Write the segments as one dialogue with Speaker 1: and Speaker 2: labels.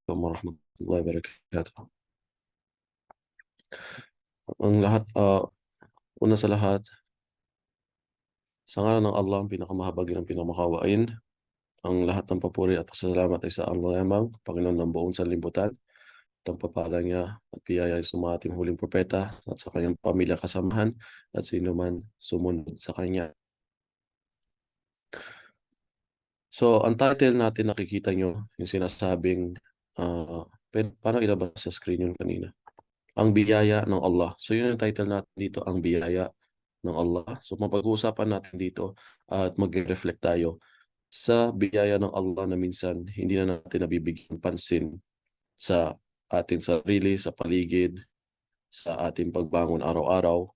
Speaker 1: Warahmatullahi wabarakatuh. Ang lahat, una sa lahat, sa ngalan ng Allah, ang pinakamahabagin ng pinamakawain, ang lahat ng papuri at pasasalamat ay sa Allah lamang, Panginoon ng buong sanlibutan. At ang papala niya at biyaya ay sa mga ating huling propeta at sa kanyang pamilya kasamahan at sino man sumunod sa kanya. So, ang title natin nakikita nyo, yung sinasabing, paano ilabas sa screen yun kanina? Ang biyaya ng Allah. So, yun ang title natin dito, ang biyaya ng Allah. So, mapag-uusapan natin dito at mag-reflect tayo sa biyaya ng Allah na minsan hindi na natin nabibigyan pansin sa ating sarili, sa paligid, sa ating pagbangon araw-araw.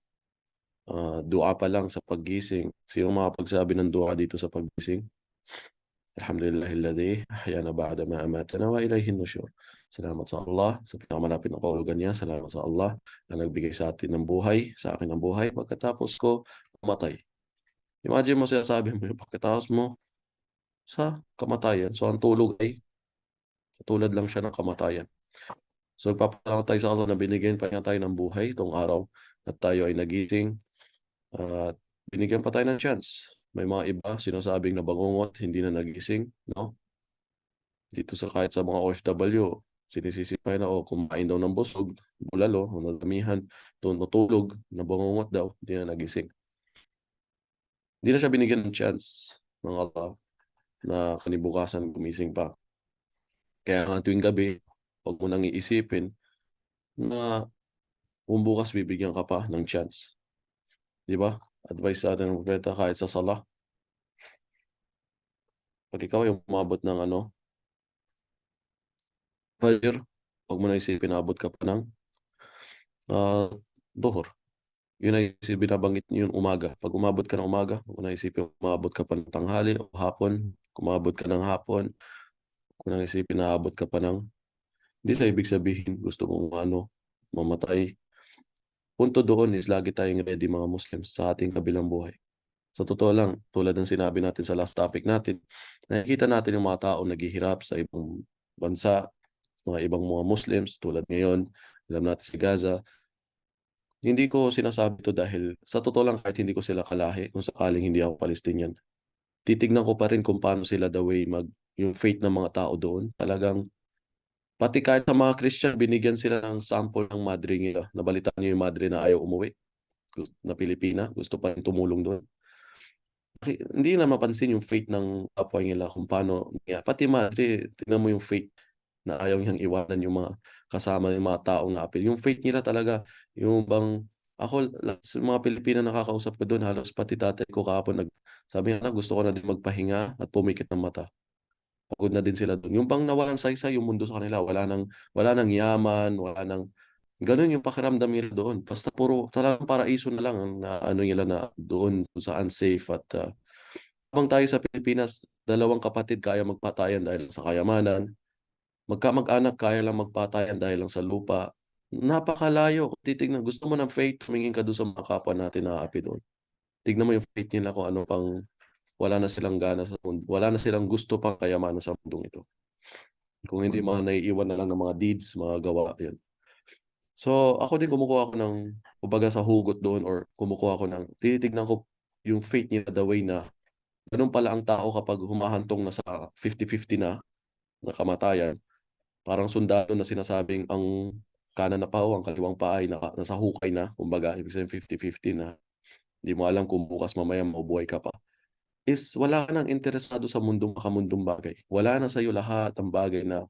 Speaker 1: Dua pa lang sa paggising. Sino makapagsabi ng dua dito sa paggising? Alhamdulillahilladzi ahyana ba'da ma amatana wa ilayhin nusyur. Salamat sa Allah, sa pinakamalapit na kahulugan niya. Salamat sa Allah na nagbigay sa atin ng buhay, sa akin ng buhay, pagkatapos ko mamatay. Imagine mo, sinasabi mo yung pagkatapos mo sa kamatayan. So, ang tulog ay katulad lang siya ng kamatayan. So, nagpapalamat tayo sa Allah na binigyan pa niya tayo ng buhay itong araw at tayo ay nagising at binigyan pa tayo ng chance. May mga iba sinasabing nabangungot, hindi na nagising, no? Dito sa kahit sa mga OFW, sinisisipay na, kumain daw ng busog, bulalo, nadamihan, tutulog, nabangungot daw, hindi na nagising. Hindi na siya binigyan ng chance ng Allah na kanibukasan gumising pa. Kaya nga tuwing gabi, huwag mo nang iisipin na kung bukas bibigyan ka pa ng chance. Di ba? Advice sa atin ng propeta kahit sa sala. Pag ikaw yung umabot ng Fajr, huwag mo na isipin na abot ka pa ng uh, Duhur. Yun ay binabanggit niyo yung umaga. Pag umabot ka ng umaga, huwag mo na isipin umabot ka pa ng tanghali o hapon. Kung umabot ka ng hapon, huwag mo na isipin na abot ka pa ng. Hindi sa ibig sabihin gusto mong mamatay. Punto doon is lagi tayong ready mga Muslims sa ating kabilang buhay. Sa totoo lang, tulad ng sinabi natin sa last topic natin, nakikita natin yung mga tao naghihirap sa ibang bansa, mga ibang mga Muslims, tulad ngayon, alam natin si Gaza. Hindi ko sinasabi to dahil sa totoo lang kahit hindi ko sila kalahi, kung sakaling hindi ako Palestinian, titignan ko pa rin kung paano sila the way yung faith ng mga tao doon. Talagang, pati kahit sa mga Christian, binigyan sila ng sample ng madre nila. Nabalitaan niyo yung madre na ayaw umuwi na Pilipina, gusto pa rin tumulong doon. Hindi na mapansin yung fate ng kapwa nila kung paano niya. Pati madre, tingnan mo yung fate na ayaw niyang iwanan yung mga kasama yung mga taong naapil. Yung fate nila talaga, yung bang, ako, sa mga Pilipina nakakausap ko doon, halos pati tatay ko kahapon, sabi nga, gusto ko na din magpahinga at pumikit ng mata. Pagod na din sila doon. Yung bang nawalan saysay yung mundo sa kanila, wala nang yaman, wala nang, ganun yung pakiramdam nila doon. Basta puro, talagang paraiso na lang ang na, nila na doon kung saan safe at habang tayo sa Pilipinas, dalawang kapatid kaya magpatayan dahil sa kayamanan. Magkamag-anak kaya lang magpatayan dahil lang sa lupa. Napakalayo. Kung titignan, gusto mo ng faith, tumingin ka doon sa mga kapwa natin na aapi doon. Tignan mo yung faith nila kung ano pang wala na silang gana sa mundo. Wala na silang gusto pang kayamanan sa mundong ito. Kung hindi mga naiiwan na lang ng mga deeds, mga gawa, yun. So, ako din kumukuha ako ng, kumbaga sa hugot doon or kumukuha ako ng, titignan ko yung faith nila the way na ganun pala ang tao kapag humahantong na sa 50-50 na kamatayan. Parang sundalo na sinasabing ang kanan na pao, ang kaliwang paa ay nasa hukay na. Kumbaga, ibig sabihin 50-50 na. Hindi mo alam kung bukas mamaya mabubuhay ka pa. Is wala ka nang interesado sa mundong makamundong bagay. Wala na sa iyo lahat ang bagay na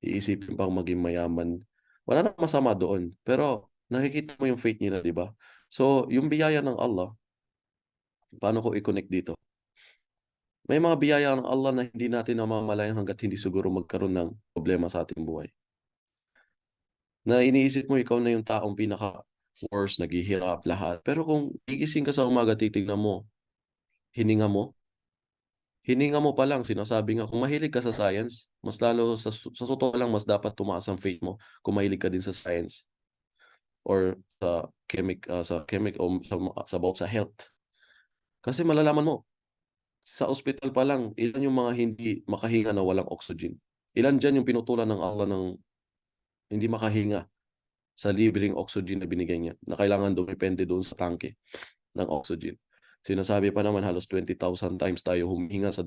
Speaker 1: iisipin pang maging mayaman. Wala nang masama doon. Pero nakikita mo yung fate nila, di ba? So, yung biyaya ng Allah, paano ko i-connect dito? May mga biyaya ng Allah na hindi natin namamalayan hanggat hindi siguro magkaroon ng problema sa ating buhay. Na iniisip mo ikaw na yung taong pinaka-worst, naghihirap lahat. Pero kung gigising ka sa umaga, titignan mo, hininga mo, hininga mo pa lang, sinasabi nga, kung mahilig ka sa science, mas lalo, sa totoo lang, mas dapat tumaas ang faith mo kung mahilig ka din sa science or sa chemic o sa about sa health. Kasi malalaman mo, Sa ospital pa lang, ilan yung mga hindi makahinga na walang oxygen? Ilan diyan yung pinutulan ng Allah ng hindi makahinga sa libreng oxygen na binigay niya, na kailangan dumepende doon sa tangke ng oxygen. Sinasabi pa naman halos 20,000 times tayo humihinga sa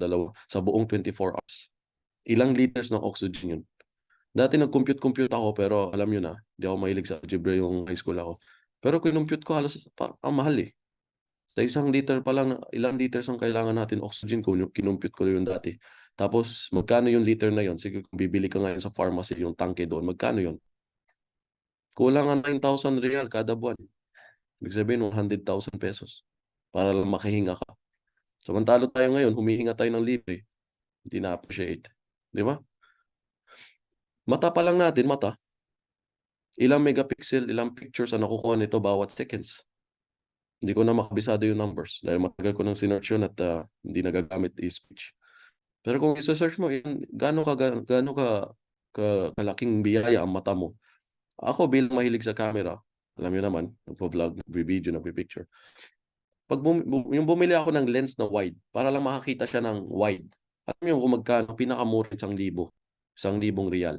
Speaker 1: buong 24 hours. Ilang liters ng oxygen yun? Dati nag-compute-compute ako pero alam niyo na, di ako mahilig sa algebra yung high school ako. Pero kinompute ko halos ang mahal eh. Sa isang liter pa lang, ilang liters ang kailangan natin oxygen kung kinompute ko yun dati. Tapos, magkano yung liter na yun? Sige, kung bibili ka ngayon sa pharmacy, yung tangke doon, magkano yun? Kulang ang 9,000 real kada buwan. Ibig sabihin, 100,000 pesos para lang makahinga ka. Samantalo tayo ngayon, humihinga tayo ng libre. Hindi na-appreciate. Di ba? Mata pa lang natin, mata. Ilang megapixel, ilang pictures ang nakukuha nito bawat seconds. Hindi ko na makabisado yung numbers dahil matagal ko nang sinearch yun at hindi nagagamit i-speech. Pero kung isa-search mo, yun, kalaking biyaya ang mata mo. Ako bilang mahilig sa camera, alam niyo naman, nagpo-vlog, nagbi-video, nagpi-picture. Yung bumili ako ng lens na wide para lang makakita siya ng wide. Alam niyo kung magkano pinakamura 1,000, 1,000 real.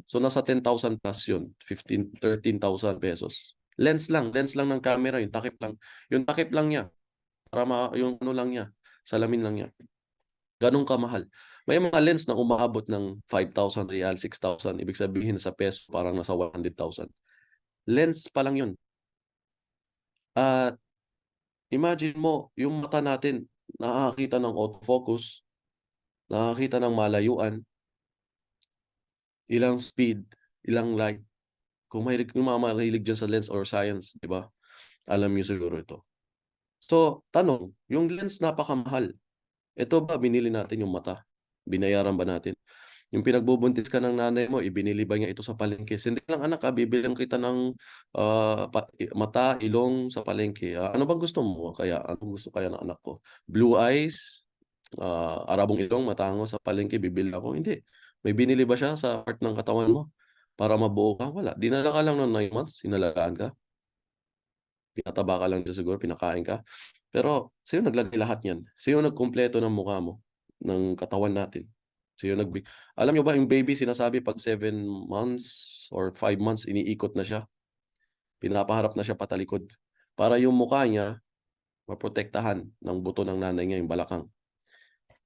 Speaker 1: So nasa 10,000 plus yun, 15, 13,000 pesos. Lens lang ng camera, yung takip lang. Yung takip lang niya, yung ano lang niya, salamin lang niya. Ganun kamahal. May mga lens na umaabot ng 5,000 real, 6,000. Ibig sabihin sa peso parang nasa 100,000. Lens pa lang yun. At imagine mo, yung mata natin, nakakita ng autofocus, nakakita ng malayuan, ilang speed, ilang light. Kung yung mga mahilig dyan sa lens or science, di ba? Alam niyo siguro ito. So, tanong, yung lens napakamahal. Ito ba, binili natin yung mata? Binayaran ba natin? Yung pinagbubuntis ka ng nanay mo, ibinili ba niya ito sa palengke? Hindi lang anak, bibilang kita ng mata, ilong sa palengke. Ano bang gusto mo? Anong gusto kaya ng anak ko? Blue eyes, arabong ilong, matango sa palengke, bibili ako? Hindi. May binili ba siya sa part ng katawan mo? Para mabuo ka? Wala. Dinala ka lang ng 9 months, sinalagaan ka. Pinataba ka lang dyan siguro, pinakain ka. Pero, sino naglagay lahat yan? Sino nagkumpleto ng mukha mo? Ng katawan natin? Alam nyo ba, yung baby sinasabi pag 7 months or 5 months, iniikot na siya. Pinapaharap na siya patalikod. Para yung mukha niya, maprotektahan ng buto ng nanay niya, yung balakang.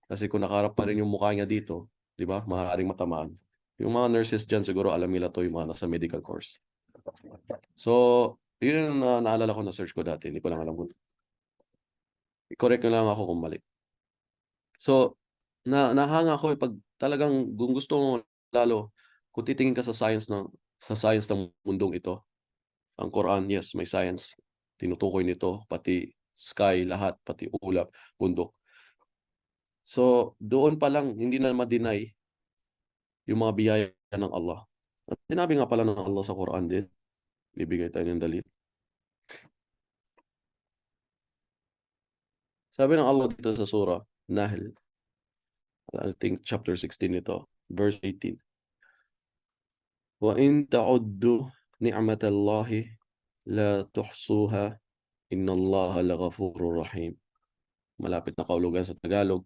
Speaker 1: Kasi kung nakaharap pa rin yung mukha niya dito, di ba, maaaring matamaan. Yung mga nurses dyan, siguro alam nila to, yung mga nasa medical course. So, yun yung naalala ko na search ko dati. Hindi ko lang alam kung i-correct nyo lang ako kung mali. So, nahanga ako pag talagang kung gusto mo lalo, kung titingin ka sa science ng mundong ito, ang Quran, yes, may science. Tinutukoy nito, pati sky, lahat, pati ulap, bundok. So, doon pa lang, hindi na ma-deny yung mga biyaya ng Allah. At sinabi nga pala ng Allah sa Quran din, bibigay tayo ng dalil. Sabi ng Allah dito sa surah, Nahl, I think chapter 16 nito, verse 18. وَإِن تَعُدُّوا نِعْمَةَ اللَّهِ لَا تُحْصُوهَا إِنَّ اللَّهَ لَغَفُورٌ رَحِيمٌ. Malapit na kaulugan sa Tagalog.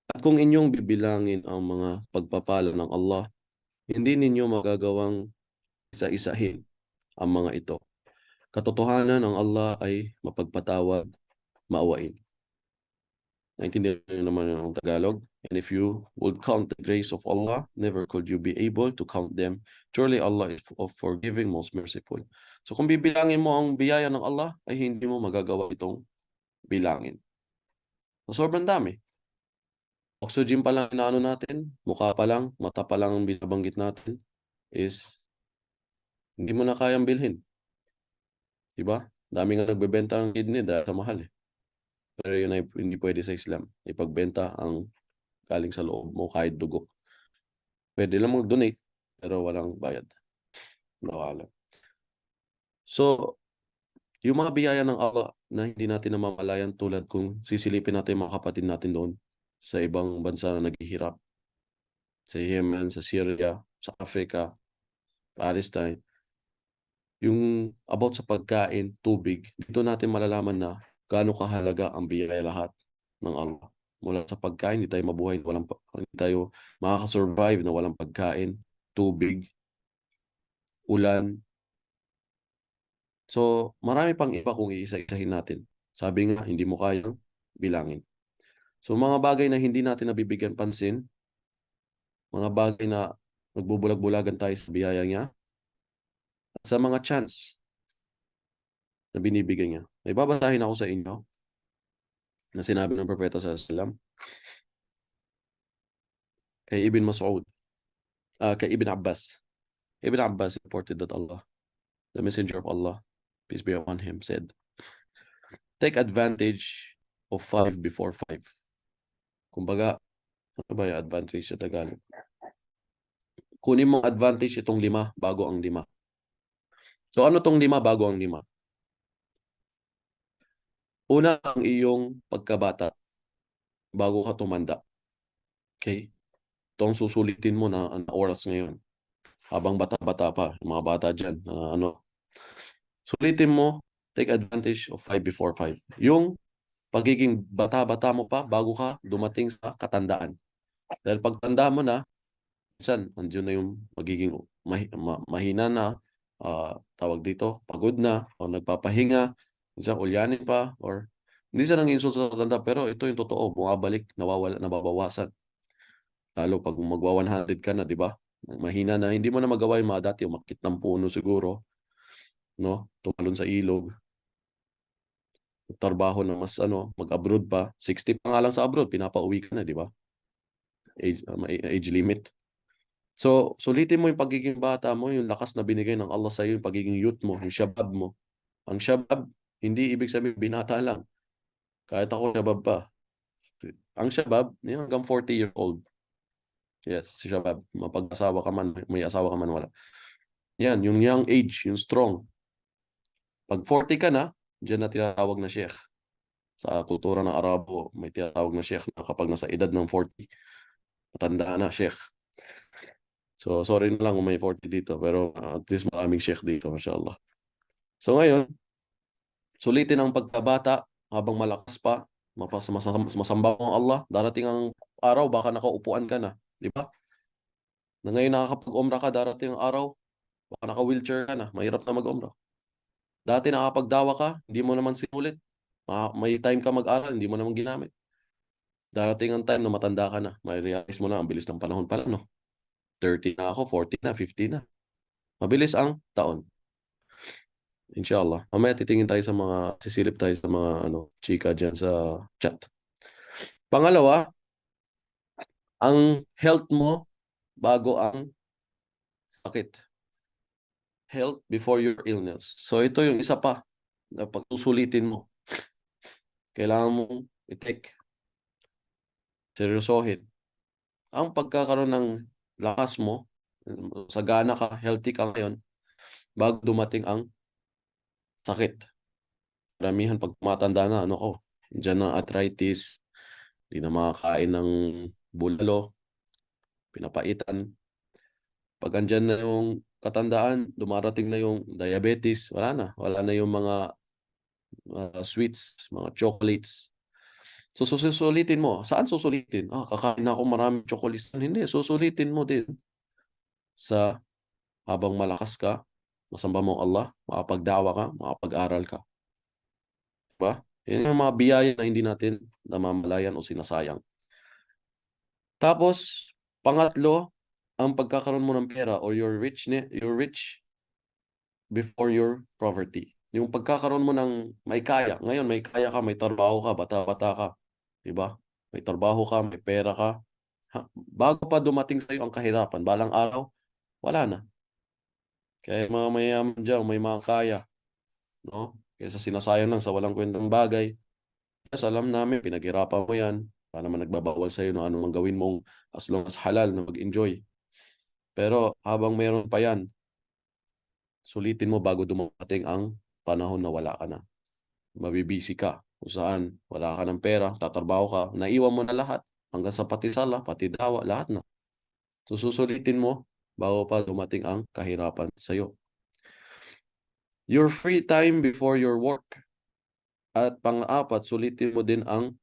Speaker 1: At kung inyong bibilangin ang mga pagpapala ng Allah, hindi ninyo magagawang isa-isahin ang mga ito. Katotohanan ng Allah ay mapagpatawad, maawain. Naintindihan niyo naman yung Tagalog. And if you would count the grace of Allah, never could you be able to count them. Surely Allah is of forgiving, most merciful. So kung bibilangin mo ang biyaya ng Allah, ay hindi mo magagawa itong bilangin. So sobrang dami. Oxygen pa lang inaano natin, mukha pa lang, mata pa lang ang binabanggit natin, is hindi mo na kayang bilhin. Diba? Dami nga nagbebenta ng kidney dahil sa mahal eh. Pero yun ay hindi pwede sa Islam. Ipagbenta ang galing sa loob mo kahit dugo. Pwede lang mag-donate, pero walang bayad. Nawala. So, yung mga biyaya ng Allah na hindi natin namamalayan tulad kung sisilipin natin mga kapatid natin doon sa ibang bansa na naghihirap. Sa Yemen, sa Syria, sa Africa, Palestine. Yung about sa pagkain, tubig, dito natin malalaman na gaano kahalaga ang biyaya lahat ng Allah. mula sa pagkain, hindi tayo mabuhay na hindi tayo makaka-survive na walang pagkain, tubig, ulan. So, marami pang iba kung iisa-isahin natin. Sabi nga, hindi mo kayang bilangin. So, mga bagay na hindi natin nabibigyan pansin, mga bagay na nagbubulag-bulagan tayo sa biyaya niya, at sa mga chance na binibigay niya. May babasahin ako sa inyo na sinabi ng Propeta sallallahu alaihi wasallam kay Ibn Mas'ud, kay Ibn Abbas. Ibn Abbas reported that Allah, the Messenger of Allah, peace be upon him, said, take advantage of 5 before 5. Kumbaga, ano ba yung advantage sa Tagalog? Kunin mong advantage itong 5 bago ang 5. So ano tong 5 bago ang 5? Una, ang iyong pagkabata bago ka tumanda. Okay? Ito ang susulitin mo na oras ngayon. Habang bata-bata pa, yung mga bata dyan, sulitin mo, take advantage of 5 before 5. Yung pagiging bata-bata mo pa bago ka dumating sa katandaan. Dahil pagtanda mo na, minsan, andyan na yung magiging mahina na, tawag dito, pagod na, o nagpapahinga, minsan ulyanin pa, or hindi siya nang insult sa tanda, pero ito yung totoo, bumabalik, nawawala, nababawasan. Lalo pag magwa 100 ka na, di ba? Mahina na, hindi mo na magawa yung mga dati, umakit ng puno siguro, no? Tumalon sa ilog, trabaho na mas mag-abroad pa. 60 pa nga lang sa abroad, pinapauwi ka na, di ba? Age limit. So, sulitin mo yung pagiging bata mo, yung lakas na binigay ng Allah sa iyo, yung pagiging youth mo, yung shabab mo. Ang shabab, hindi ibig sabihin binata lang. Kahit ako shabab pa. Ang shabab, yung hanggang 40-year-old. Yes, si shabab. Mapag-asawa ka man, may asawa ka man, wala. Yan, yung young age, yung strong. Pag 40 ka na, dyan na tinatawag na sheikh. Sa kultura ng Arabo, may tinatawag na sheikh na kapag nasa edad ng 40, matanda na, sheikh. So, sorry na lang kung may 40 dito, pero at least maraming sheikh dito, mashallah. So, ngayon, sulitin ang pagkabata habang malakas pa, masamba ang Allah, darating ang araw, baka nakaupuan ka na, di ba? Na ngayon nakakapag-umrah ka, darating ang araw, baka naka-wheelchair ka na, mahirap na mag-umrah. Dati nakakapagdawa ka, hindi mo naman sinulit. May time ka mag-aral, hindi mo naman ginamit. Darating ang time na matanda ka na, may realize mo na, ang bilis ng panahon pala, no? 30 na ako, 40 na, 50 na. Mabilis ang taon. Inshallah. Mamaya titingin tayo sa sisilip tayo sa mga chika dyan sa chat. Pangalawa, ang health mo bago ang sakit. Health before your illness. So ito yung isa pa na pagsusulitin mo. Kailangan mong i-take. Seryosohin. Ang pagkakaroon ng lakas mo, sagana ka, healthy ka ngayon, bago dumating ang sakit. Maramihan pag tumatanda na, dyan ng arthritis, hindi na makakain ng bulalo, pinapaitan. Pag andyan na yung katandaan, dumarating na yung diabetes, wala na. Wala na yung mga sweets, mga chocolates. So, susulitin mo. Saan susulitin? Kakain na ako maraming chocolates. Hindi, susulitin mo din sa habang malakas ka, masamba mo Allah, makapagdawa ka, makapag-aral ka. Diba? Yan yung mga biyaya na hindi natin namamalayan o sinasayang. Tapos, pangatlo, ang pagkakaroon mo ng pera or you're rich before your poverty. Yung pagkakaroon mo ng may kaya. Ngayon, may kaya ka, may trabaho ka, bata-bata ka. Diba? May trabaho ka, may pera ka. Bago pa dumating sa'yo ang kahirapan, balang araw, wala na. Kaya mga mayaman dyan, may mga kaya. No? Kaysa sinasayang lang sa walang kwentang bagay. Yes, alam namin, pinaghirapan mo yan. Para naman nagbabawal sa'yo no, ano mang gawin mong as long as halal na mag-enjoy. Pero habang meron pa yan, sulitin mo bago dumating ang panahon na wala ka na. Mabibisi ka. Kung saan wala ka ng pera, tatrabaho ka, naiwan mo na lahat. Hanggang sa pati sala, pati dawa, lahat na. So susulitin mo bago pa dumating ang kahirapan sa'yo. Your free time before your work. At pang-apat, sulitin mo din ang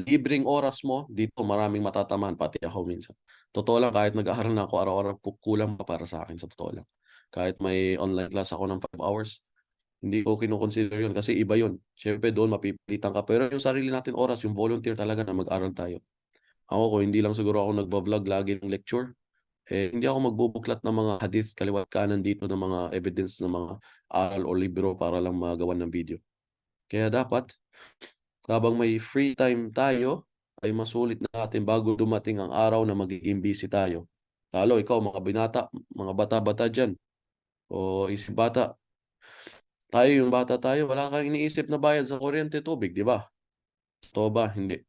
Speaker 1: libreng oras mo, dito maraming matatamaan, pati ako minsan. Totoo lang, kahit nag-aaral na ako araw-araw, kulang pa para sa akin, sa totoo lang. Kahit may online class ako ng 5 hours, hindi ko kino-consider yun kasi iba yun. Siyempre doon mapipilitan ka, pero yung sarili natin oras, yung volunteer talaga na mag-aral tayo. Ako, kung hindi lang siguro ako nagba-vlog lagi ng lecture, hindi ako magbubuklat ng mga hadith kaliwat kanan dito ng mga evidence ng mga aral o libro para lang magawan ng video. Kaya dapat, habang may free time tayo, ay masulit natin bago dumating ang araw na magiging busy tayo. Lalo ikaw, mga bata-bata dyan, o isip bata, tayo yung bata tayo, wala kang iniisip na bayad sa kuryente, tubig, di ba? Totoo ba? Hindi.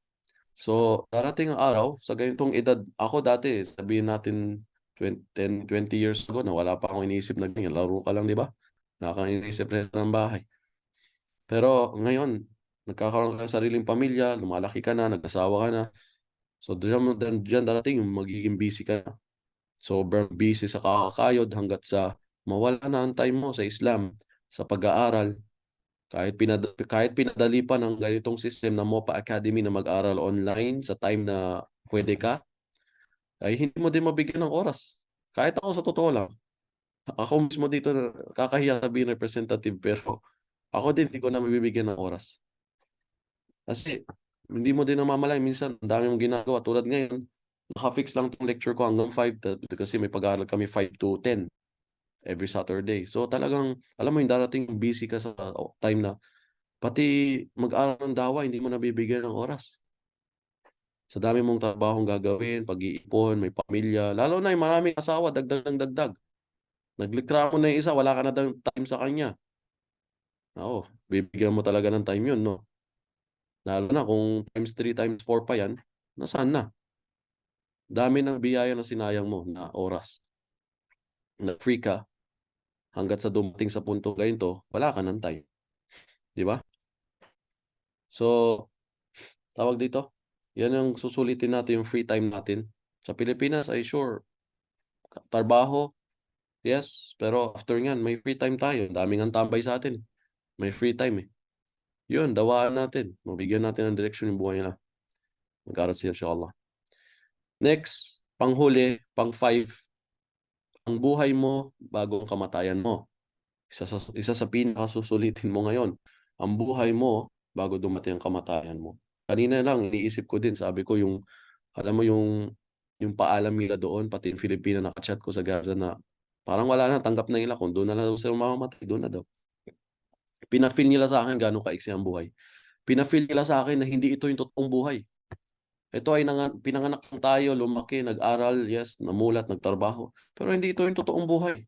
Speaker 1: So, darating ang araw, sa ganitong edad, ako dati, sabihin natin 20 years ago na wala pa akong iniisip na ganyan, laro ka lang, di ba? Wala kang iniisip na ng bahay. Pero ngayon, nagkakaroon ka ng sariling pamilya, lumalaki ka na, nag-asawa ka na. So, diyan darating yung magiging busy ka na. Sobrang busy sa kakakayod hanggat sa mawala na ang time mo sa Islam, sa pag-aaral. Kahit pinadali pa ng ganitong system na MOPA Academy na mag-aral online sa time na pwede ka, ay hindi mo din mabigyan ng oras. Kahit ako sa totoo lang, ako mismo dito na kakahiya sabihin representative pero ako din hindi ko na mabibigyan ng oras. Kasi hindi mo din namamalay minsan ang dami mong ginagawa tulad ngayon. Naka-fix lang tong lecture ko hanggang 5 kasi may pag-aaral kami 5 to 10 every Saturday. So talagang alam mo yung darating busy ka sa time na pati mag-aral ng dawa hindi mo nabibigyan ng oras. Sa dami mong trabahong gagawin, pag-iipon, may pamilya, lalo na yung maraming asawa, dagdag ng dagdag. Nagreklamo na yung isa, wala ka na daw time sa kanya. Oo, bibigyan mo talaga ng time yun, no? Lalo na kung times 3, times 4 pa yan, nasaan na? Dami ng biyaya na sinayang mo na oras. Na-free ka, hanggat sa dumating sa punto ganito, wala ka ng time. Di ba? So, tawag dito, yan yung susulitin natin yung free time natin. Sa Pilipinas ay sure, trabaho, yes, pero after nyan, may free time tayo. Daming ang tambay sa atin. May free time eh. Yun, dawaan natin. Mabigyan natin ng direksyon yung buhay nila. Mag-aral sila, inshallah. Next, panghuli, pang-5, ang buhay mo bago ang kamatayan mo. Isa sa pinakasusulitin mo ngayon. Ang buhay mo bago dumating ang kamatayan mo. Kanina lang, iniisip ko din, sabi ko yung, alam mo yung paalam nila doon, pati yung Filipina nakachat ko sa Gaza na parang wala na, tanggap na nila kung doon na lang daw sila mamamatay, doon na daw. Pinafeel nila sa akin gano'ng kaiksi ang buhay. Pinafeel nila sa akin na hindi ito yung totoong buhay. Ito ay pinanganak lang tayo, lumaki, nag-aral, yes, namulat, nagtrabaho. Pero hindi ito yung totoong buhay.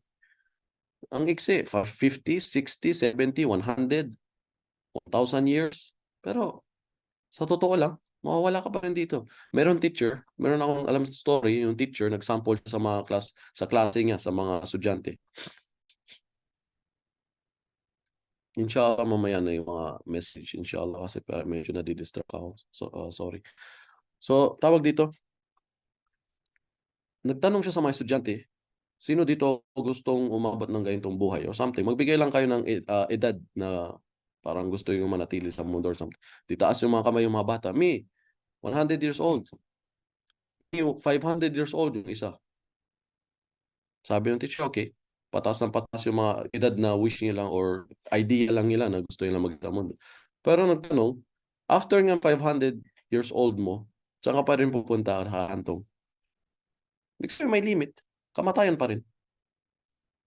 Speaker 1: Ang iksi, 50, 60, 70, 100, 1,000 years. Pero sa totoo lang, mawawala ka pa rin dito. Meron akong alam sa story, yung teacher, nag-sample siya sa mga sa klase niya, sa mga estudyante. Inshallah, mamaya na yung mga message, inshallah, kasi medyo nadidistract ako. So, sorry. So, tawag dito, nagtanong siya sa mga estudyante, sino dito gustong umabot ng ganitong buhay or something? Magbigay lang kayo ng edad na parang gusto yung manatili sa mundo or something. Di taas yung mga kamay yung mga bata. Me, 100 years old. Me, 500 years old yung isa. Sabi ng teacher, okay. Pataas ng pataas yung mga edad na wish nila or idea lang nila na gusto nila maging sa mundo. Pero nagtanong, after nga 500 years old mo, saan ka pa rin pupunta at hahantong? Next year may limit. Kamatayan pa rin.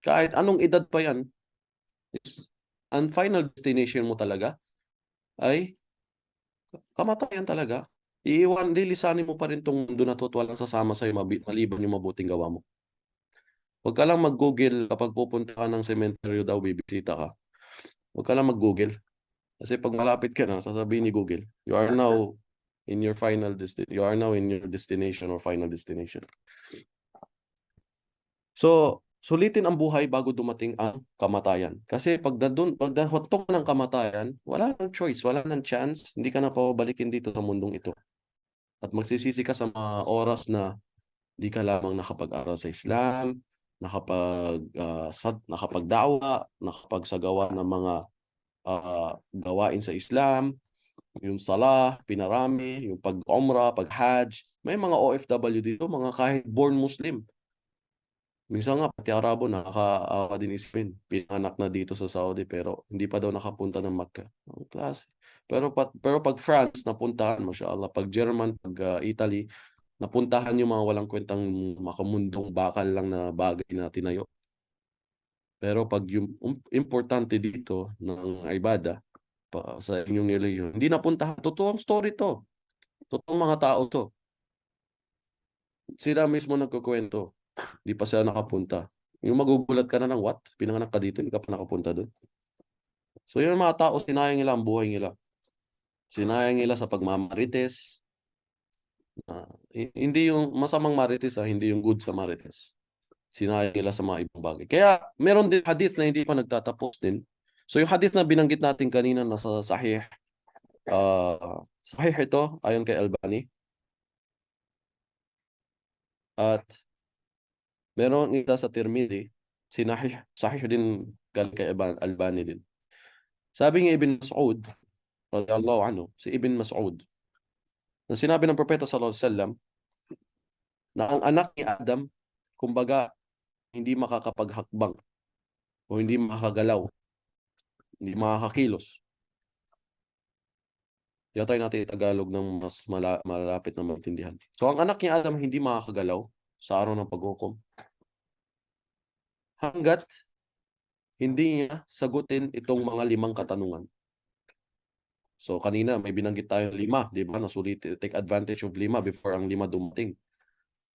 Speaker 1: Kahit anong edad pa yan, ang final destination mo talaga ay kamatayan talaga. Lilisanin mo pa rin tong mundo na to at walang sasama sa'yo maliban yung mabuting gawa mo. Huwag ka lang mag-google kapag pupunta ka ng cemetery daw, bibisita ka. Huwag ka lang mag-google. Kasi pag malapit ka na, sasabihin ni Google, you are now in your destination or final destination. So, sulitin ang buhay bago dumating ang kamatayan. Kasi pag dahatong ng kamatayan, wala nang choice, wala nang chance, hindi ka na pabalikin dito sa mundong ito. At magsisisi ka sa mga oras na di ka lamang nakapag-aral sa Islam, nakapagdawa, nakapagsagawa ng mga gawain sa Islam, yung salah, pinarami, yung pag-umrah, pag-hajj. May mga OFW dito, mga kahit born Muslim. Minsan nga pati Arabo nakakaawa din isipin, pinanganak na dito sa Saudi pero hindi pa daw nakapunta ng Makkah. Ang klase. Pero pag France napuntahan, mashallah, pag German, pag Italy, napuntahan yung mga walang kwentang makamundong bakal lang na bagay na tinayo. Pero pag yung importante dito ng ibada sa inyong reliyon, hindi napuntahan. Totoong story to. Totoong mga tao to. Sila mismo nagkukwento. Di pa sila nakapunta. Yung magugulat ka na ng what? Pinanganak ka dito, hindi ka pa nakapunta doon. So yung mga tao, sinayang nila ang buhay nila. Sinayang nila sa pagmamarites. Hindi yung masamang marites, hindi yung good sa marites. Sinayang nila sa mga ibang bagay. Kaya meron din hadith na hindi pa nagtatapos din. So yung hadith na binanggit natin kanina nasa Sahih, Sahih ito ayon kay Albani. At meron ita sa Tirmidhi, Sahih din galing kay Albani din. Sabi ng Ibn Mas'ud, radiyallahu anhu, si Ibn Mas'ud, na sinabi ng Propeta sallallahu alaihi wasallam na ang anak ni Adam, kumbaga, hindi makakapaghakbang o hindi makagalaw, hindi makakakilos. Yatay natin Tagalog ng mas malapit na maintindihan. So ang anak ni Adam hindi makakagalaw sa araw ng paghukom hanggat hindi niya sagutin itong mga 5 katanungan. So kanina may binanggit tayo 5, di ba? Nasulit, take advantage of 5 before ang 5 dumating.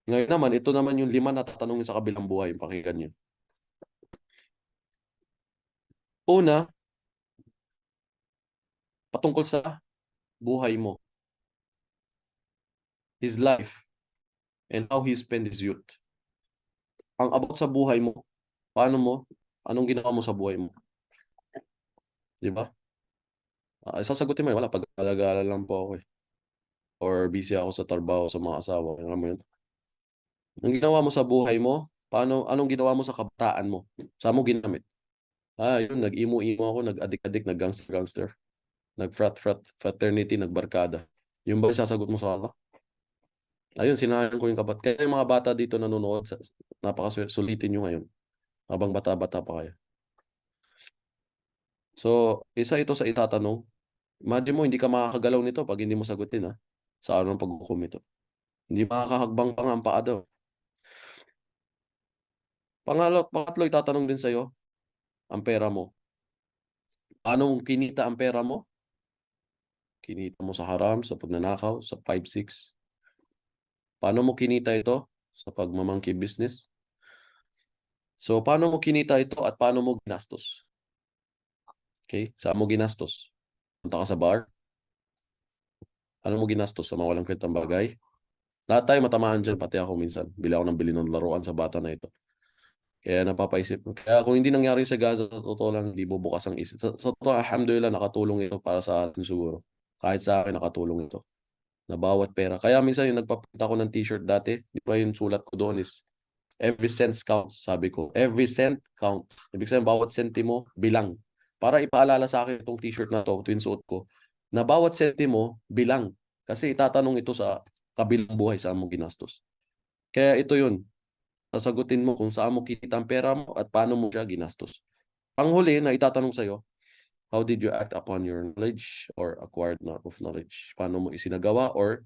Speaker 1: Ngayon naman, ito naman yung 5 na tatanungin sa kabilang buhay. Pakinggan niyo. Una, patungkol sa buhay mo. His life and how he spent his youth. Ang about sa buhay mo, paano mo, anong ginawa mo sa buhay mo? Di ba? Sasagutin mo yun, wala, pag-alagala lang po ako eh. Or busy ako sa trabaho, sa mga asawa. Alam mo yun? Anong ginawa mo sa buhay mo? Anong ginawa mo sa kabataan mo? Saan mo ginamit? Yun, nag-imo-imo ako, nag-adik-adik, nag-gangster-gangster. Nag-fraternity, nagbarkada. Yung ba sasagot mo sa Allah? Ayun, sinayang ko yung kapat. Kaya yung mga bata dito nanonood, napakasulitin nyo ngayon. Habang bata-bata pa kayo. So, isa ito sa itatanong. Imagine mo, hindi ka makakagalaw nito pag hindi mo sagutin sa araw ng paghukom ito. Hindi makakahagbang pa nga ang paa daw. Pangatlo, itatanong din sa'yo, ang pera mo. Paano mong kinita ang pera mo? Kinita mo sa haram, sa pagnanakaw, sa 5-6. Paano mo kinita ito? Sa pagmamangki business. So, paano mo kinita ito at paano mo ginastos? Okay? Saan mo ginastos? Punta ka sa bar? Ano mo ginastos sa mga walang kwentang bagay? Lahat tayo matamaan dyan, pati ako minsan. Bili ako ng bili ng laruan sa bata na ito. Kaya napapaisip. Kaya kung hindi nangyari sa Gaza, sa totoo lang, hindi bubukas ang isip. Sa totoo, alhamdulillah, nakatulong ito para sa atin siguro. Kahit sa akin, nakatulong ito. Na bawat pera. Kaya minsan yung nagpapinta ko ng t-shirt dati, di ba yung sulat ko doon is, every cent counts, sabi ko. Every cent counts. Ibig sabihin, bawat sentimo, bilang. Para ipaalala sa akin itong t-shirt na to, twin suot ko, na bawat sentimo, bilang. Kasi itatanong ito sa kabilang buhay, saan mo ginastos. Kaya ito yun, sasagutin mo kung saan mo kita ang pera mo at paano mo siya ginastos. Ang huli na itatanong sa'yo, how did you act upon your knowledge or acquired of knowledge? Paano mo isinagawa or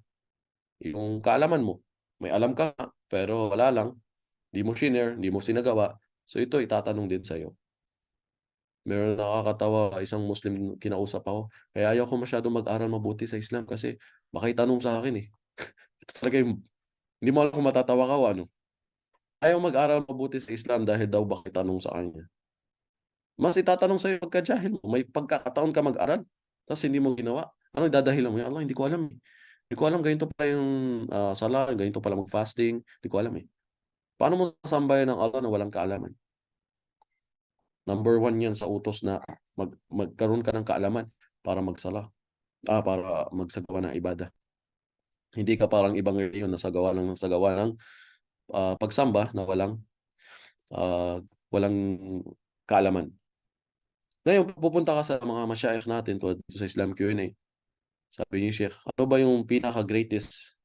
Speaker 1: yung kaalaman mo? May alam ka, pero wala lang. Hindi mo shinare, hindi mo sinagawa. So ito itatanong din sa'yo. Meron nakakatawa, isang Muslim kinausap ako. Kaya ayaw ko masyadong mag-aral mabuti sa Islam kasi baka itanong sa akin eh. Ito talaga yung, hindi mo alam kung matatawa ka o ano. Ayaw mag-aral mabuti sa Islam dahil daw baka itanong sa kanya. Mas itatanong sa'yo pagka-jahil mo. May pagkakataon ka mag-aral, tapos hindi mo ginawa. Ano dadahilan mo? Allah, hindi ko alam eh. Hindi ko alam, ganito pala yung sala, ganito pala mag-fasting. Hindi ko alam eh. Paano mo sasambayan ng Allah na walang kaalaman? Number 1 yan sa utos na magkaroon ka ng kaalaman para magsala. Para magsagawa ng ibada. Hindi ka parang ibang reliyon na sagawa lang ng sagawa ng pagsamba na walang kaalaman. Ngayon, pupunta ka sa mga masyayikh natin tulad sa Islam Q&A. Sabi ni Sheikh, ano ba yung pinaka-greatest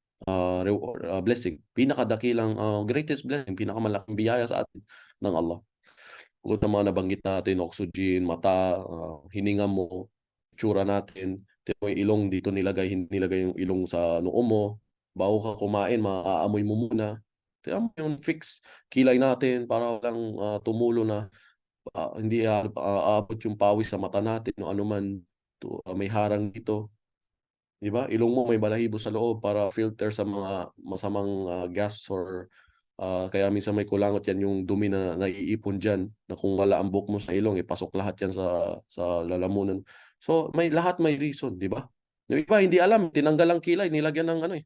Speaker 1: reward, blessing? Pinakadakilang greatest blessing, pinakamalaking biyaya sa atin ng Allah. Bukod sa mga nabanggit natin, oxygen, mata, hininga mo, itsura natin, tingnan mo yung ilong dito nilagay, hindi nilagay yung ilong sa noo mo. Bago ka kumain, maaamoy mo muna. Tingnan mo yung fix kilay natin para walang tumulo na hindi aabot yung pawis sa mata natin o anuman may harang dito. 'Di ba? Ilong mo may balahibo sa loob para filter sa mga masamang gas or kaya minsan may kulangot yan yung dumi na naiipon diyan na kung wala ang buhok mo sa ilong ipasok lahat yan sa lalamunan. So may reason, 'di ba? Yung iba hindi alam, tinanggal ang kilay, nilagyan ng ano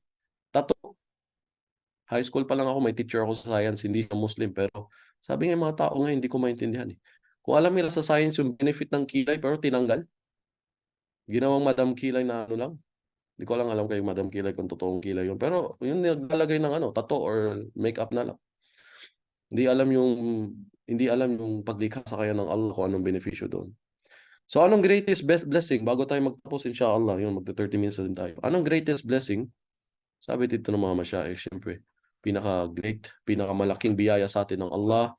Speaker 1: tattoo. High school pa lang ako, may teacher ako sa science, hindi siya Muslim pero sabi nga yung mga tao ngayon hindi ko maintindihan eh. Kung alam nila sa science yung benefit ng kilay pero tinanggal, ginawang madam kilay na ano lang. Hindi ko lang alam kay Madam Kilay kung totoong kilay yun. Pero yun naglalagay ng tattoo or makeup na lang. Hindi alam yung hindi alam yung paglikha sa kanya ng Allah kung anong benepisyo doon. So anong greatest best blessing bago tayo magtapos inshallah, yun magto 30 minutes na din tayo. Anong greatest blessing? Sabi dito ng mga masyaikh, syempre, pinakamalaking biyaya sa atin ng Allah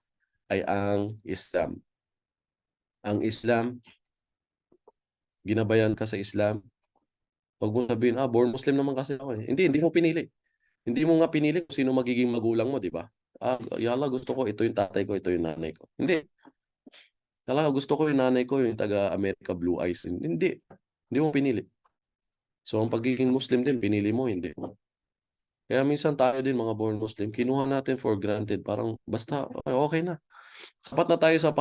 Speaker 1: ay ang Islam. Ang Islam, ginabayan ka sa Islam. Huwag mo sabihin, born Muslim naman kasi ako eh. Hindi mo pinili. Hindi mo nga pinili kung sino magiging magulang mo, di ba? Yala, gusto ko, ito yung tatay ko, ito yung nanay ko. Hindi. Yala, gusto ko yung nanay ko, yung taga-America Blue Eyes. Hindi. Hindi mo pinili. So, ang pagiging Muslim din, pinili mo, hindi. Kaya minsan tayo din, mga born Muslim, kinuha natin for granted. Parang, basta, okay na. Sapat na tayo sa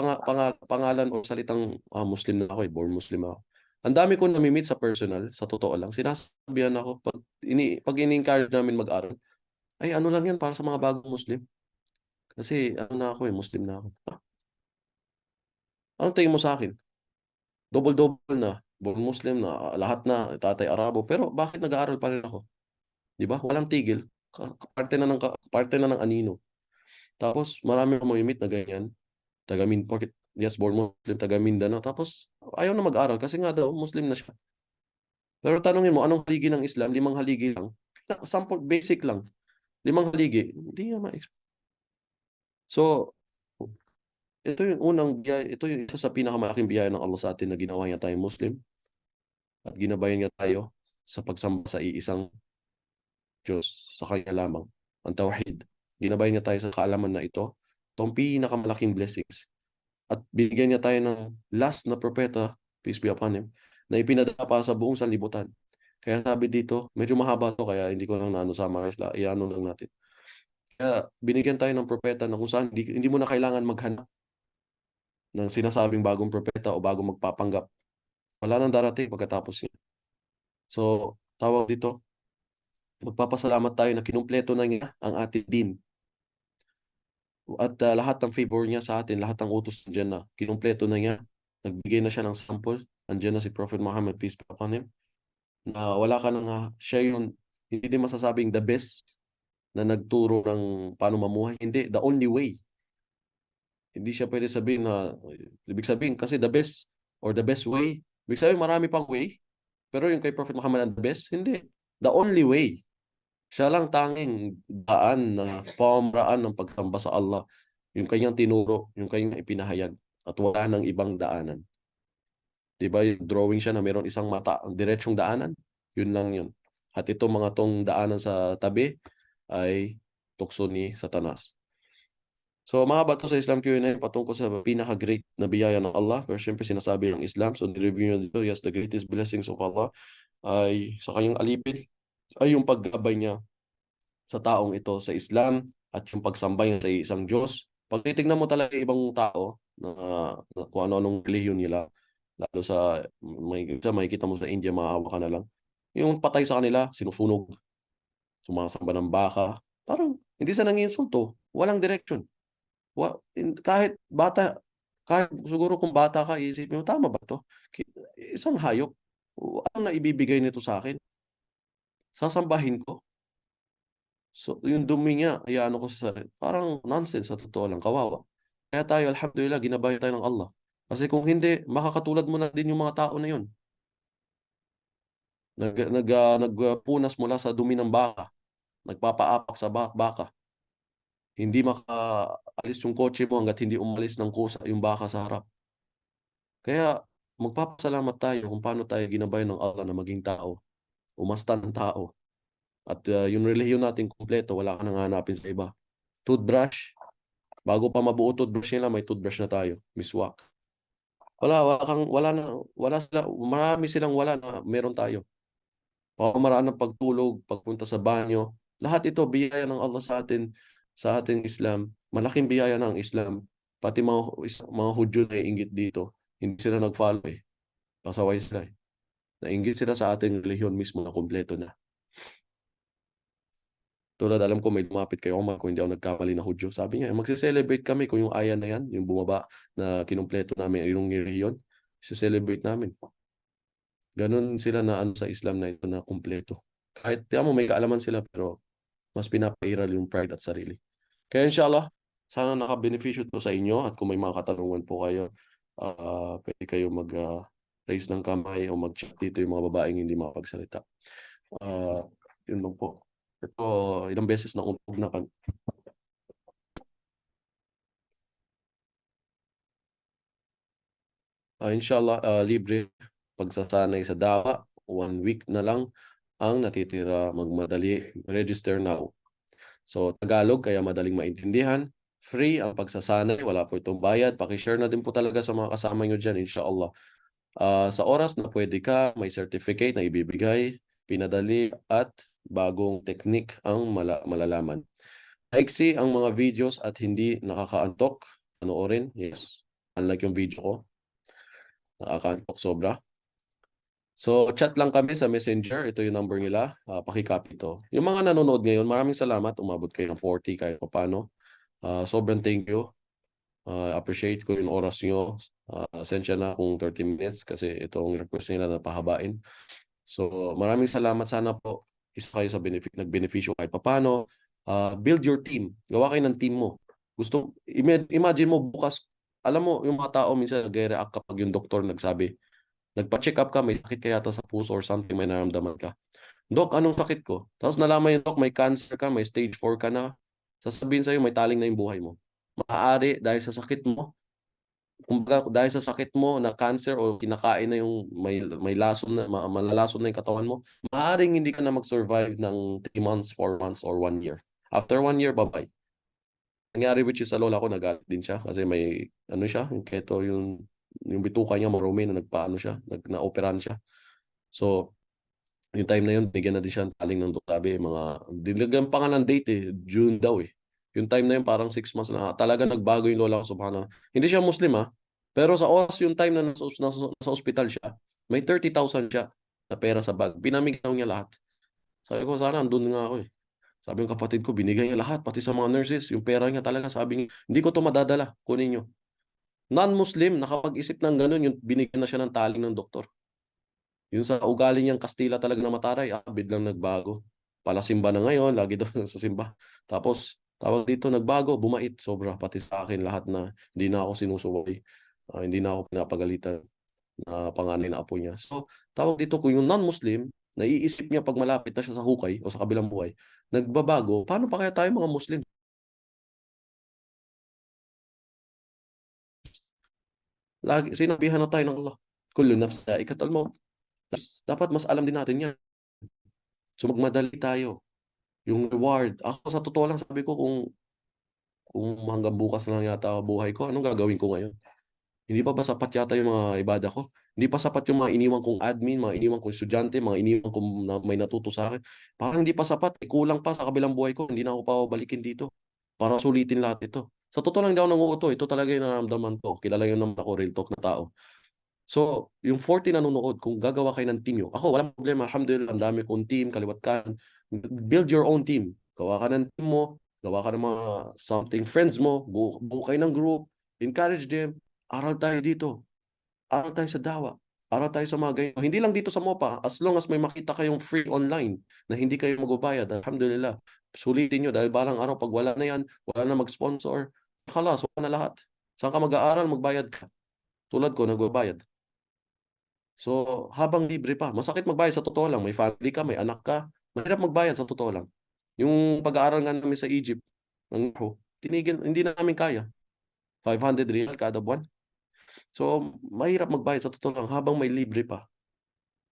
Speaker 1: pangalan o salitang Muslim na ako, born Muslim ako. Ang dami ko nami-meet sa personal, sa totoo lang. Sinasabihan ako, pag ini-encourage namin mag-aral, ay ano lang yan para sa mga bagong Muslim. Kasi ano na ako Muslim na ako. Anong tingin mo sa akin? Double-double na. Born Muslim na, lahat na, tatay Arabo. Pero bakit nag-aaral pa rin ako? Di ba? Walang tigil. Parte na ng anino. Tapos marami akong mamimit na ganyan. Porket, yes, born Muslim, taga Mindanao. Tapos ayaw na mag-aral kasi nga daw, Muslim na siya. Pero tanungin mo, anong haligi ng Islam? 5 haligi lang. Sample, basic lang. 5 haligi. Hindi nga ma-explain. So, ito yung isa sa pinakamalaking biyaya ng Allah sa atin na ginawa niya tayong Muslim at ginabayan niya tayo sa pagsamba sa iisang Diyos, sa Kanya lamang, ang Tawhid. Ginabayan niya tayo sa kaalaman na ito ang pinakamalaking blessings. At bigyan niya tayo ng last na propeta, peace be upon him, na ipinadapa sa buong sanlibutan. Kaya sabi dito, medyo mahaba to kaya hindi ko lang summarize la, iano lang natin. Kaya binigyan tayo ng propeta na kung saan hindi mo na kailangan maghanap ng sinasabing bagong propeta o bagong magpapanggap. Wala nang darating pagkatapos niya. So, tawag dito, magpapasalamat tayo na kinumpleto na niya ang ating din. At lahat ng favor niya sa atin, lahat ng utos dyan na, kinumpleto na niya. Nagbigay na siya ng sample. Andiyan na si Prophet Muhammad, peace be upon him. Na wala ka nang, siya yun, hindi din masasabing the best na nagturo ng paano mamuhay. Hindi, the only way. Hindi siya pwede sabihin na, ibig sabihin, kasi the best or the best way, ibig sabihin marami pang way, pero yung kay Prophet Muhammad ang the best, hindi. The only way. Siya lang tanging daan na pamamaraan ng pagsamba sa Allah. Yung kanyang tinuro, yung kanyang ipinahayag. At wala nang ibang daanan. Diba yung drawing siya na meron isang mata, ang diretsong daanan? Yun lang yun. At ito mga tong daanan sa tabi ay tukso ni Satanas. So, mahaba to sa Islam Q&A patungkol sa pinaka-great na biyaya ng Allah. Pero syempre sinasabi ng Islam. So, nireview nyo dito, yes, the greatest blessings of Allah ay sa kanyang alipin ay yung paggabay niya sa taong ito sa Islam at yung pagsamba niya sa isang Diyos. Pag titignan mo talaga ibang tao na kung ano-anong relihiyon nila, lalo sa makikita mo sa India, maawa ka na lang. Yung patay sa kanila, sinusunog, sumasamba ng baka. Parang hindi sa nanginsulto, walang direction. Kahit bata, kahit siguro kung bata ka, isipin mo, tama ba to? Isang hayop, ano na ibibigay nito sa akin? Sasambahin ko? So, yung dumi niya, ayaano ko sa sarili. Parang nonsense sa totoo lang, kawawa. Kaya tayo, alhamdulillah, ginabayan tayo ng Allah. Kasi kung hindi, makakatulad mo na din yung mga tao na yun. nagpunas mula sa dumi ng baka, nagpapaapak sa baka. Hindi makaalis yung kotse mo hangga't hindi umalis ng kusa yung baka sa harap. Kaya magpapasalamat tayo kung paano tayo ginabayan ng Allah na maging tao, umasta ng tao. At yung relihiyon natin kumpleto, wala ka nang hanapin sa iba. Toothbrush, bago pa mabuo toothbrush nila, may toothbrush na tayo, miswak. Wala sila, marami silang wala na meron tayo. Pamamaraan ng pagtulog, pagpunta sa banyo, lahat ito biyaya ng Allah sa ating Islam. Malaking biyaya ng Islam. Pati mga Hudyo na inggit dito, hindi sila nag-follow eh. Pasaway sila eh. Nainggit sila sa ating relihiyon mismo na kumpleto na. Tulad alam ko may lumapit kay Omar kung hindi ako nagkamali na Hudyo. Sabi niya, magse-celebrate kami kung yung aya na yan, yung bumaba na kinumpleto namin yung relihiyon, se-celebrate namin. Ganun sila na ano sa Islam na ito na kumpleto. Kahit tiyan mo may kaalaman sila pero mas pinapairal yung pride at sarili. Kaya inshallah, sana naka-beneficyo to sa inyo at kung may mga katanungan po kayo, pwede kayo mag-raise ng kamay o mag-chat dito yung mga babaeng hindi makapagsalita. Yun lang po. Ito, ilang beses na untog na inshallah, libre pagsasanay sa dawa. 1 week na lang ang natitira, magmadali. Register now. So, Tagalog, kaya madaling maintindihan. Free ang pagsasanay, wala po itong bayad. Pakishare na din po talaga sa mga kasama nyo dyan, inshallah. Sa oras na pwede ka, may certificate na ibibigay, pinadali at bagong technique ang malalaman. Maiksi ang mga videos at hindi nakakaantok. Panoorin, yes. Unlike yung video ko, nakakaantok sobra. So, chat lang kami sa Messenger. Ito yung number nila. Pakicopy ito. Yung mga nanonood ngayon, maraming salamat. Umabot kayo ng 40 kahit pa paano. Sobrang thank you. Appreciate ko yung oras nyo. Asensya na kung 30 minutes kasi ito ang request nila na pahabain. So, maraming salamat. Sana po isa kayo sa nag-beneficyo kahit pa paano. Build your team. Gawa kayo ng team mo. Imagine mo bukas, alam mo, yung mga tao minsan nag-react kapag yung doktor nagsabi, nagpa-check up ka, may sakit ka yata sa puso or something, may nararamdaman ka. Dok, anong sakit ko? Tapos nalaman yung dok, may cancer ka, may stage 4 ka na. Sasabihin sa'yo, may taling na yung buhay mo. Maaari dahil sa sakit mo, kumbaga dahil sa sakit mo na cancer o kinakain na yung may lason na, malalason na yung katawan mo, maaaring hindi ka na mag-survive ng 3 months, 4 months, or 1 year. After 1 year, bye-bye. Nangyari which is sa lola ko, nagalit din siya kasi may, ano siya, yung keto, yung bituka niya marumi na nagpaano siya, na-operan siya. So, yung time na yun, bigyan na din siya ng taling ng sabi, mga, dilagyan pa nga ng date eh, June daw eh. Yung time na yun, parang 6 months na, talaga nagbago yung lola ko, subhanallah. Hindi siya Muslim ha, pero sa oras yung time na nasa ospital siya, may 30,000 siya na pera sa bag. Pinamigay niya lahat. Sabi ko, sana andun nga ako eh. Sabi ng kapatid ko, binigay niya lahat, pati sa mga nurses, yung pera niya talaga, sabi niya, hindi ko to madadala, kunin niyo. Non-Muslim, nakapag-isip ng ganun, yung binigyan na siya ng taling ng doktor. Yung sa ugali niyang Kastila talaga na mataray, biglang nagbago. Palasimba na ngayon, lagi daw sa simba. Tapos, tawag dito, nagbago, bumait, sobra. Pati sa akin, lahat na hindi na ako sinusuway. Hindi na ako pinapagalitan na panganay na apo niya. So, tawag dito, kung yung non-Muslim, naiisip niya pag malapit na siya sa hukay o sa kabilang buhay, nagbabago, paano pa kaya tayo mga Muslim? Lagi, sinabihan na tayo ng Allah, kullu nafs dha'iqatul maut. Dapat mas alam din natin yan. So, magmadali tayo. Yung reward. Ako sa totoo lang sabi ko kung hanggang bukas na lang yata buhay ko, anong gagawin ko ngayon? Hindi pa ba sapat yata yung mga ibada ko? Hindi pa sapat yung mga iniwan kong admin, mga iniwan kong estudyante, mga iniwan kong may natuto sa akin. Parang hindi pa sapat. Kulang pa sa kabilang buhay ko. Hindi na ako pa balikin dito para sulitin lahat ito. Sa totoo lang, hindi ako nanguuto. Ito talaga yung nararamdaman ko. Kilala yun naman ako, real talk na tao. So, yung 40 nanonood, kung gagawa kayo ng team nyo, ako, walang problema. Alhamdulillah, ang dami kong team, kaliwat kan. Build your own team. Gawa ka ng team mo, gawa ka ng mga something friends mo, buo kayo ng group, encourage them, aral tayo dito, aral tayo sa dawa, aral tayo sa mga ganyan. Hindi lang dito sa MOPA, as long as may makita kayong free online na hindi kayo magbabayad, alhamdulillah, sulitin nyo dahil balang araw, pag wala na yan, wala na mag-sponsor, kalas, wala na lahat. Saan ka mag-aaral, magbayad ka. Tulad ko, nagbabayad. So, habang libre pa, masakit magbayad sa totoo lang, may family ka, may anak ka, mahirap magbayad sa totoo lang. Yung pag-aaral nga namin sa Egypt, ng tinigil, hindi na namin kaya. ₱500 kada buwan. So, mahirap magbayad sa totoo lang habang may libre pa.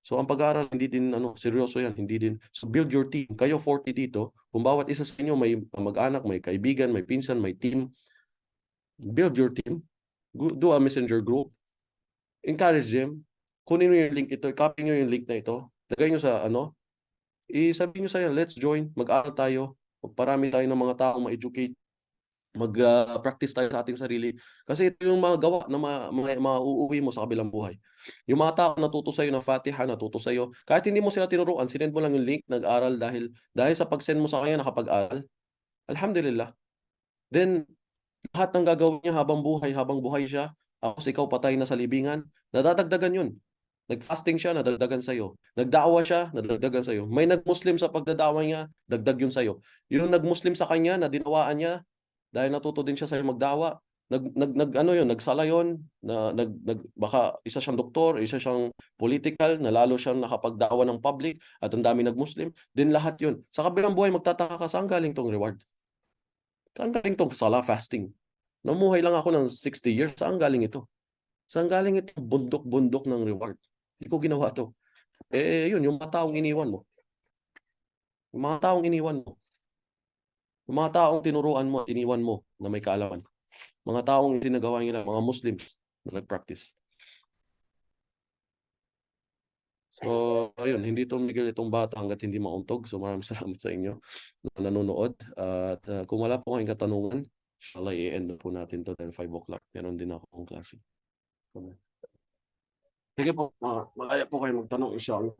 Speaker 1: So, ang pag-aaral hindi din ano, seryoso 'yan, hindi din. So, build your team. Kayo 40 dito, kung bawat isa sa inyo may kamag-anak, may kaibigan, may pinsan, may team, build your team. Do a messenger group. Encourage them. Kunin niyo yung link ito, i-copy niyo yung link na ito. Lagay niyo sa ano, sabihin niyo sa'yo, "Let's join, mag-aral tayo. Magparami tayo ng mga taong ma-educate. Practice tayo sa ating sarili." Kasi ito yung mga gawa na mauuwi mo sa kabilang buhay. Yung mga taong natuto sa'yo ng Fatiha, natuto sa'yo, kahit hindi mo sila tinuruan, sinend mo lang yung link, nag-aral dahil sa pag-send mo sa kanya nakapag-aral, alhamdulillah. Then, lahat ng gagawin niya habang buhay siya, tapos ikaw patay na sa libingan, nadadagdagan yun. Nag-fasting siya, nadagdagan sa'yo. Nagda'wa siya, nadagdagan sa'yo. May nag-Muslim sa pagdadawa niya, dagdag yun sa'yo. Yung nag-Muslim sa kanya, na dinawaan niya, dahil natuto din siya sa'yo magdawa, ano yun, nagsala yun, baka isa siyang doktor, isa siyang political, na lalo siyang nakapagdawa ng public, at ang dami nag-Muslim, then lahat yun. Sa kabilang buhay, magtataka ka, saan galing tong reward? Saan galing tong sala, fasting? Namuhay lang ako ng 60 years, saan galing ito? Saan galing ito bundok-bundok ng reward? Hindi ko ginawa 'to. Yun yung mga taong iniwan mo, yung mga taong iniwan mo, yung mga taong tinuruan mo at iniwan mo na may kaalaman, mga taong isinagawa nila, mga Muslims na nag-practice. So, ayun, hindi tumigil itong bata hangga't hindi mauntog. So, maraming salamat sa inyo na nanonood at, kung wala po kayong katanungan, inshallah i-e-end na po natin 'to dahil 5:00. Meron din akong klase. Sige po, malaya po kayong magtanong inshallah.